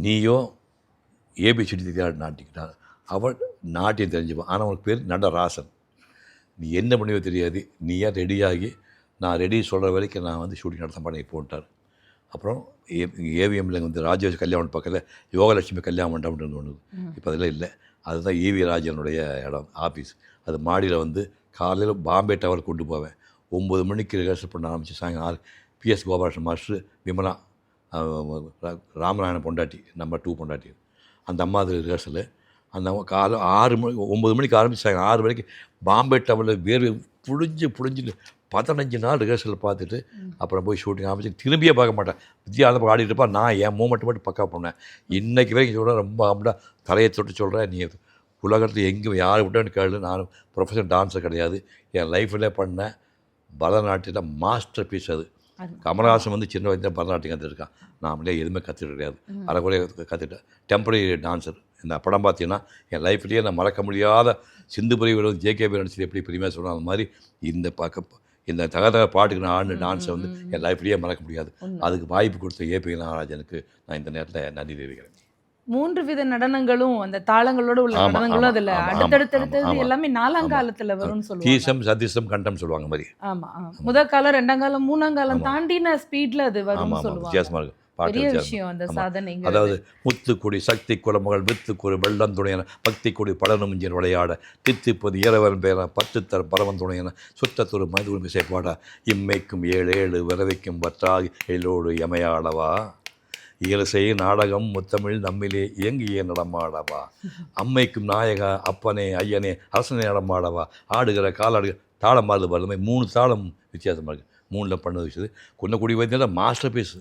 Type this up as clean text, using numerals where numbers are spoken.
நீயோ ஏபிசிடி தெரியாத நாட்டிக்கிட்டான். அவள் நாட்டியம் தெரிஞ்சுப்பான். ஆனால் அவனுக்கு பேர் நடராசன். நீ என்ன பண்ணுவோ தெரியாது. நீயா ரெடியாகி நான் ரெடி சொல்கிற வரைக்கும் நான் வந்து ஷூட்டிங் நடத்த பண்ணி போட்டார். அப்புறம் ஏவிஎம்மில் வந்து ராஜேஷ் கல்யாணம் பக்கத்தில் யோகலட்சுமி கல்யாண மண்டபம்னு ஒன்று. இப்போ அதெல்லாம் இல்லை. அதுதான் ஈவி ராஜனுடைய இடம் ஆஃபீஸ். அது மாடியில் வந்து காலையில் பாம்பே டவர் கொண்டு போவேன். 9 மணிக்கு ரிஹர்சல் பண்ண ஆரம்பித்து சாயங்காலம் 6 பிஎஸ் கோபாலகிருஷ்ணன் மாஸ்டர், விமலா, ராமநாயண பொண்டாட்டி, நம்பர் 2 பொண்டாட்டி, அந்த அம்மா அது ரிஹர்சலு. அந்த காலை 6 மணி 9 மணிக்கு ஆரம்பிச்சு சாயங்காலம் 6 மணிக்கு பாம்பே டவரில் வேர்வை புழிஞ்சுட்டு 15 நாள் ரிஹர்சல் பார்த்துட்டு அப்புறம் போய் ஷூட்டிங் ஆரம்பிச்சு திரும்பியே பார்க்க மாட்டேன். வித்யா அந்த பக்கம் ஆடிட்டு இருப்பா, நான் என் மூமெண்ட் மட்டும் பக்கா பண்ணேன். இன்றைக்கி வரைக்கும் சொல்கிறேன், ரொம்ப அம்மா தலையை தொட்டு சொல்கிறேன். நீ உலகத்தில் எங்கே யார் விட்டேன்னு கேளு, நான் ப்ரொஃபஷனல் டான்ஸர் கிடையாது. என் லைஃப்பில் பண்ண பரதநாட்டியம் மாஸ்டர் பீஸ் அது. கமலஹாசன் வந்து சின்ன வயதில் பரதநாட்டியம் கற்றுருக்கான். நான் அப்படியே எதுவுமே கற்றுக்க கிடையாது. அரைக்குறைய கற்றுட்டேன். Temporary dancer. இந்த படம் பார்த்தீங்கன்னா என் லைஃப்லேயே நான் மறக்க முடியாத சிந்து பிரிவு ஜேகேபி நடிச்சது எப்படி பெருமையாக சொல்கிறேன். அந்த மாதிரி இந்த தகதக பாட்டுக்கு நான் ஆடின டான்ஸை வந்து என் லைஃப்லேயே மறக்க முடியாது. அதுக்கு வாய்ப்பு கொடுத்த ஏபி நாகராஜனுக்கு நான் இந்த நேரத்தில் நன்றி தெரிவிக்கிறேன். 3 வித நடனங்களும் அந்த தாளங்களோட உள்ள நடனங்களும் அதுல அடுத்தடுத்து எல்லாமே 4ஆம் காலத்துல வரும்னு சொல்லுவாங்க. தீசம் சதிசம் கண்டம் சொல்லுவாங்க மாதிரி. ஆமா, முதல் காலம் 2ஆம் காலம் 3ஆம் காலம் தாண்டின ஸ்பீட்ல அது வரும்னு சொல்லுவாங்க. வித்தியாசமா இருக்கும். பெரிய விஷயம் அந்த சாதனை. அதாவது முத்துக்குடி சக்தி குலமகள் வித்துக்குடி வெள்ளம் துணையன பக்தி கொடி பலனும் இஞ்சின் விளையாட தித்திப்பது இரவன் பேர 10 தர பரவன் துணையன சுற்றத்தொரு மனித உரிமை செய்யப்பாடா இம்மைக்கும் 7 விரவைக்கும் வற்றாகி எல்லோடு எமையாடவா இயலசை நாடகம் முத்தமிழ் நம்மிலே இயங்கிய நடமாடவா அம்மைக்கும் நாயகா அப்பனே ஐயனே அரசனை நடமாடவா ஆடுகிற காலாடுகிற தாளம் மாறுது வருது 3 தாளம் வித்தியாசமாக இருக்குது. 3ல் பண்ணது வச்சது. குன்னக்குடி வைத்தியில் மாஸ்டர் பீஸ்.